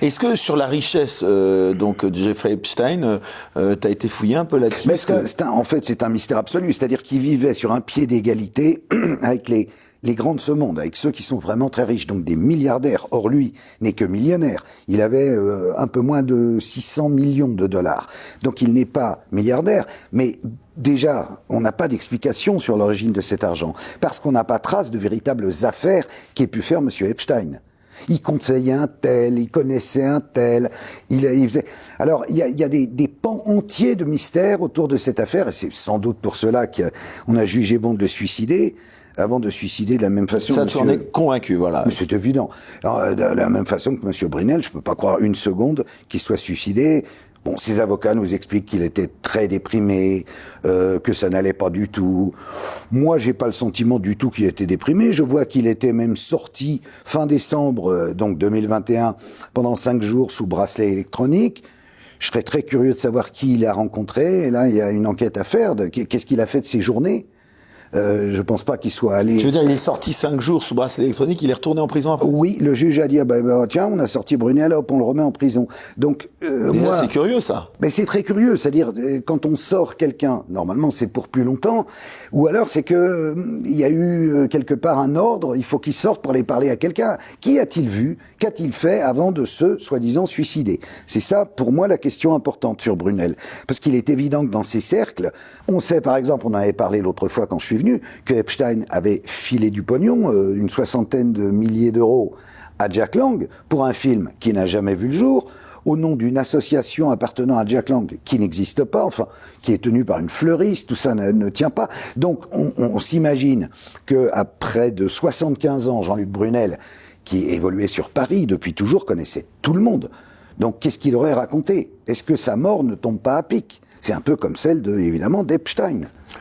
Est-ce que sur la richesse donc de Jeffrey Epstein, t'as été fouillé un peu là-dessus? Mais en fait, c'est un mystère absolu. C'est-à-dire qu'il vivait sur un pied d'égalité avec les grands de ce monde, avec ceux qui sont vraiment très riches, donc des milliardaires. Or, lui n'est que millionnaire. Il avait un peu moins de 600 millions de dollars. Donc, il n'est pas milliardaire, mais déjà, on n'a pas d'explication sur l'origine de cet argent, parce qu'on n'a pas trace de véritables affaires qu'ait pu faire Monsieur Epstein. Il conseillait un tel, il connaissait un tel, il faisait... Alors, il y a des pans entiers de mystères autour de cette affaire, et c'est sans doute pour cela qu'on a jugé bon de le suicider, avant de suicider de la même façon. Ça, tu en es convaincu, voilà. Mais c'est évident. Alors, de la même façon que Monsieur Brunel, je peux pas croire une seconde qu'il soit suicidé. Bon, ses avocats nous expliquent qu'il était très déprimé, que ça n'allait pas du tout. Moi, j'ai pas le sentiment du tout qu'il était déprimé. Je vois qu'il était même sorti fin décembre, donc 2021, pendant 5 jours sous bracelet électronique. Je serais très curieux de savoir qui il a rencontré. Et là, il y a une enquête à faire. Qu'est-ce qu'il a fait de ses journées? Je pense pas qu'il soit allé... Tu veux dire, il est sorti 5 jours sous bracelet électronique, il est retourné en prison après? Oui, le juge a dit, tiens, on a sorti Brunel, hop, on le remet en prison. Donc, moi, c'est curieux, ça. Mais c'est très curieux, c'est-à-dire, quand on sort quelqu'un, normalement, c'est pour plus longtemps, ou alors c'est que, il y a eu quelque part un ordre, il faut qu'il sorte pour aller parler à quelqu'un. Qui a-t-il vu? Qu'a-t-il fait avant de se, soi-disant, suicider? C'est ça, pour moi, la question importante sur Brunel. Parce qu'il est évident que dans ces cercles, on sait, par exemple, on en avait parlé l'autre fois quand je suis venu, que Epstein avait filé du pognon, une 60aine de milliers d'euros à Jack Lang pour un film qui n'a jamais vu le jour, au nom d'une association appartenant à Jack Lang qui n'existe pas, enfin, qui est tenue par une fleuriste, tout ça ne tient pas. Donc, on s'imagine que à près de 75 ans, Jean-Luc Brunel, qui évoluait sur Paris depuis toujours, connaissait tout le monde. Donc, qu'est-ce qu'il aurait raconté? Est-ce que sa mort ne tombe pas à pic? C'est un peu comme celle évidemment, d'Epstein.